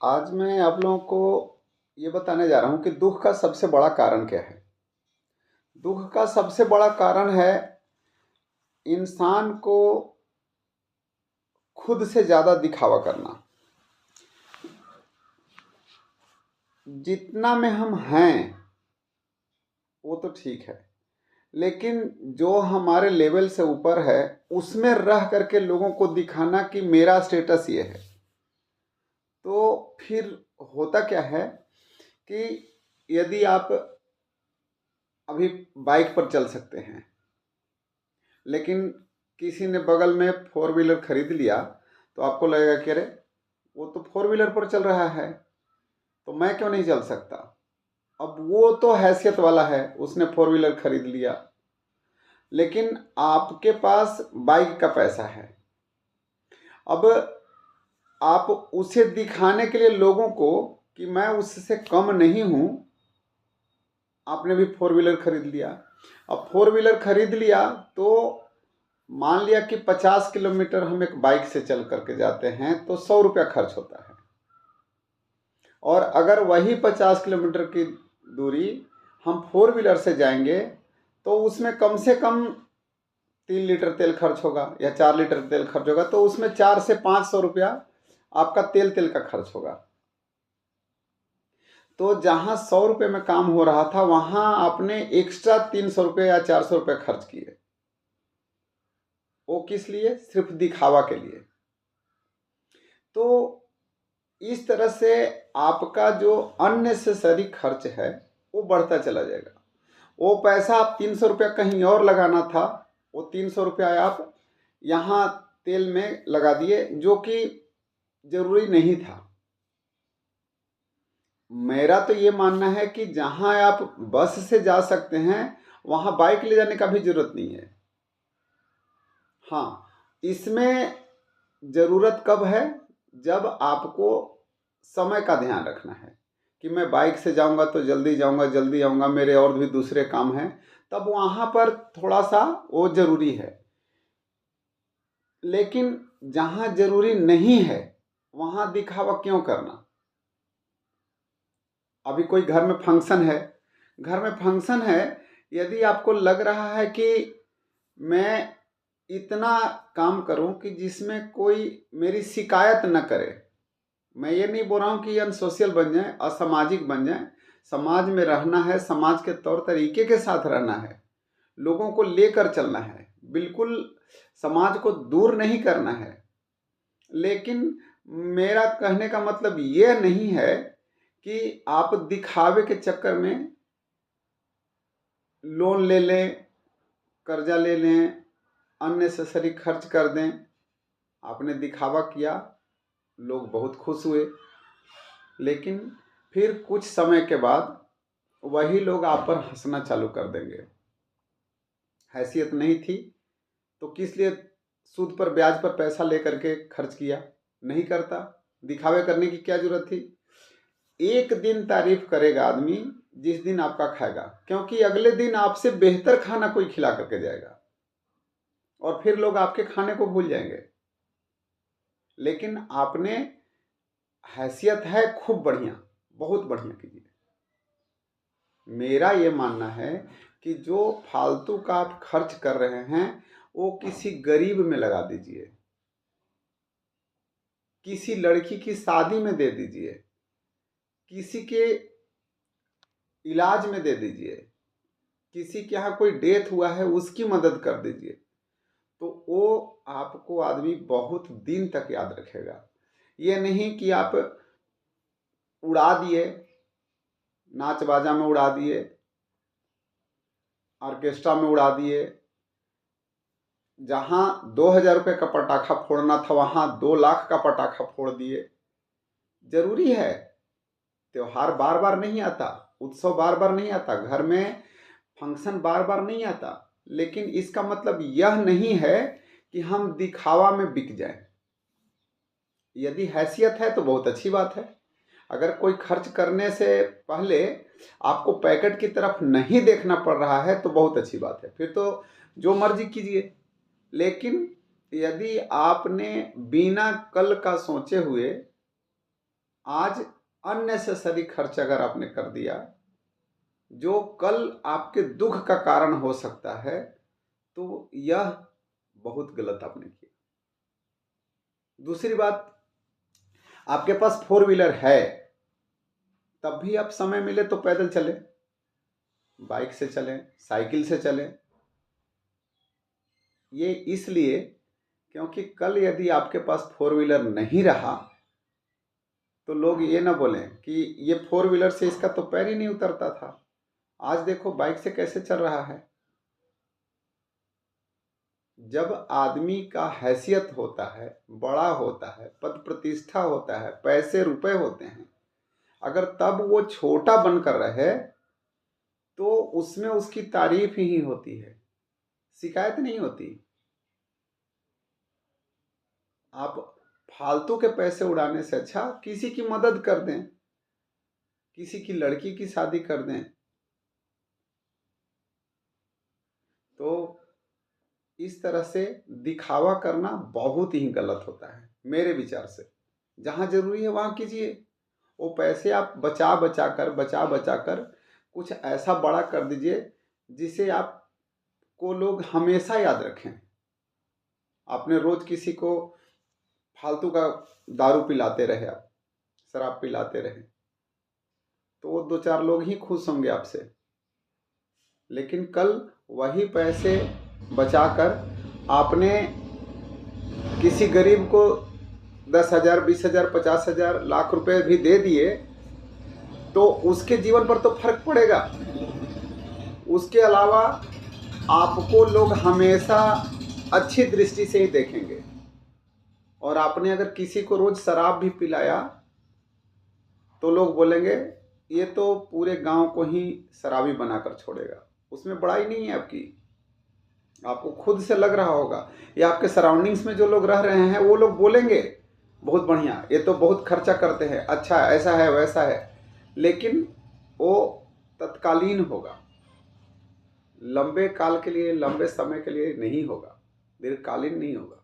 आज मैं आप लोगों को ये बताने जा रहा हूँ कि दुख का सबसे बड़ा कारण क्या है। दुख का सबसे बड़ा कारण है इंसान को खुद से ज़्यादा दिखावा करना। जितना में हम हैं वो तो ठीक है, लेकिन जो हमारे लेवल से ऊपर है उसमें रह करके लोगों को दिखाना कि मेरा स्टेटस ये है, तो फिर होता क्या है कि यदि आप अभी बाइक पर चल सकते हैं, लेकिन किसी ने बगल में फोर व्हीलर खरीद लिया, तो आपको लगेगा कि अरे वो तो फोर व्हीलर पर चल रहा है तो मैं क्यों नहीं चल सकता। अब वो तो हैसियत वाला है, उसने फोर व्हीलर खरीद लिया, लेकिन आपके पास बाइक का पैसा है। अब आप उसे दिखाने के लिए लोगों को कि मैं उससे कम नहीं हूँ, आपने भी फोर व्हीलर खरीद लिया। अब फोर व्हीलर खरीद लिया तो मान लिया कि 50 किलोमीटर हम एक बाइक से चल करके जाते हैं तो 100 रुपया खर्च होता है, और अगर वही 50 किलोमीटर की दूरी हम फोर व्हीलर से जाएंगे तो उसमें कम से कम 3 लीटर तेल खर्च होगा या 4 लीटर तेल खर्च होगा, तो उसमें 400 से 500 रुपया आपका तेल का खर्च होगा। तो जहाँ 100 रुपये में काम हो रहा था वहाँ आपने एक्स्ट्रा 300 रुपये या 400 रुपये खर्च किए। वो किस लिए? सिर्फ दिखावा के लिए। तो इस तरह से आपका जो अननेसेसरी खर्च है वो बढ़ता चला जाएगा। वो पैसा आप 300 रुपया कहीं और लगाना था, वो 300 रुपया आप यहाँ तेल में लगा दिए, जो कि जरूरी नहीं था। मेरा तो ये मानना है कि जहाँ आप बस से जा सकते हैं वहाँ बाइक ले जाने का भी जरूरत नहीं है। हाँ, इसमें ज़रूरत कब है? जब आपको समय का ध्यान रखना है कि मैं बाइक से जाऊंगा तो जल्दी जाऊंगा, जल्दी आऊंगा, मेरे और भी दूसरे काम हैं, तब वहाँ पर थोड़ा सा वो ज़रूरी है। लेकिन जहाँ ज़रूरी नहीं है वहाँ दिखावा क्यों करना? अभी कोई घर में फंक्शन है, घर में फंक्शन है, यदि आपको लग रहा है कि मैं इतना काम करूं कि जिसमें कोई मेरी शिकायत न करे, मैं ये नहीं बोल रहा हूँ कि अनसोशल बन जाए, असामाजिक बन जाए। समाज में रहना है, समाज के तौर तरीके के साथ रहना है, लोगों को लेकर चलना है, बिल्कुल समाज को दूर नहीं करना है। लेकिन मेरा कहने का मतलब ये नहीं है कि आप दिखावे के चक्कर में लोन ले लें, कर्जा ले लें, अननेसेसरी खर्च कर दें। आपने दिखावा किया, लोग बहुत खुश हुए, लेकिन फिर कुछ समय के बाद वही लोग आप पर हंसना चालू कर देंगे। हैसियत नहीं थी तो किस लिए सूद पर ब्याज पर पैसा लेकर के खर्च किया? नहीं करता। दिखावे करने की क्या जरूरत थी? एक दिन तारीफ करेगा आदमी जिस दिन आपका खाएगा, क्योंकि अगले दिन आपसे बेहतर खाना कोई खिला करके जाएगा और फिर लोग आपके खाने को भूल जाएंगे। लेकिन आपने हैसियत है खूब बढ़िया, बहुत बढ़िया कीजिए। मेरा ये मानना है कि जो फालतू का आप खर्च कर रहे हैं वो किसी गरीब में लगा दीजिए, किसी लड़की की शादी में दे दीजिए, किसी के इलाज में दे दीजिए, किसी के यहाँ कोई डेथ हुआ है उसकी मदद कर दीजिए, तो वो आपको आदमी बहुत दिन तक याद रखेगा। ये नहीं कि आप उड़ा दिए, नाच बाजा में उड़ा दिए, ऑर्केस्ट्रा में उड़ा दिए, जहाँ 2,000 रुपये का पटाखा फोड़ना था वहाँ 2 लाख का पटाखा फोड़ दिए। जरूरी है, त्योहार बार बार नहीं आता, उत्सव बार बार नहीं आता, घर में फंक्शन बार बार नहीं आता, लेकिन इसका मतलब यह नहीं है कि हम दिखावा में बिक जाएं। यदि हैसियत है तो बहुत अच्छी बात है। अगर कोई खर्च करने से पहले आपको पैकेट की तरफ नहीं देखना पड़ रहा है तो बहुत अच्छी बात है, फिर तो जो मर्जी कीजिए। लेकिन यदि आपने बिना कल का सोचे हुए आज अननेसेसरी खर्च अगर आपने कर दिया जो कल आपके दुख का कारण हो सकता है, तो यह बहुत गलत आपने किया। दूसरी बात, आपके पास 4 व्हीलर है, तब भी आप समय मिले तो पैदल चले, बाइक से चलें, साइकिल से चलें। ये इसलिए क्योंकि कल यदि आपके पास 4 व्हीलर नहीं रहा तो लोग ये ना बोलें कि ये 4 व्हीलर से इसका तो पैर ही नहीं उतरता था, आज देखो बाइक से कैसे चल रहा है। जब आदमी का हैसियत होता है, बड़ा होता है, पद प्रतिष्ठा होता है, पैसे रुपए होते हैं, अगर तब वो छोटा बनकर रहे तो उसमें उसकी तारीफ ही होती है, शिकायत नहीं होती। आप फालतू के पैसे उड़ाने से अच्छा किसी की मदद कर दें, किसी की लड़की की शादी कर दें। तो इस तरह से दिखावा करना बहुत ही गलत होता है मेरे विचार से। जहाँ जरूरी है वहाँ कीजिए, वो पैसे आप बचा बचा कर कुछ ऐसा बड़ा कर दीजिए जिसे आपको लोग हमेशा याद रखें। आपने रोज किसी को फालतू का दारू पिलाते रहे, आप शराब पिलाते रहे, तो वो 2-4 लोग ही खुश होंगे आपसे, लेकिन कल वही पैसे बचाकर आपने किसी गरीब को 10,000, 20,000, 50,000, लाख रुपए भी दे दिए तो उसके जीवन पर तो फर्क पड़ेगा। उसके अलावा आपको लोग हमेशा अच्छी दृष्टि से ही देखेंगे। और आपने अगर किसी को रोज शराब भी पिलाया तो लोग बोलेंगे ये तो पूरे गांव को ही शराबी बनाकर छोड़ेगा। उसमें बड़ाई नहीं है आपकी, आपको खुद से लग रहा होगा, या आपके सराउंडिंग्स में जो लोग रह रहे हैं वो लोग बोलेंगे बहुत बढ़िया, ये तो बहुत खर्चा करते हैं, अच्छा ऐसा है वैसा है, लेकिन वो तत्कालीन होगा, लंबे काल के लिए, लंबे समय के लिए नहीं होगा, दीर्घकालीन नहीं होगा।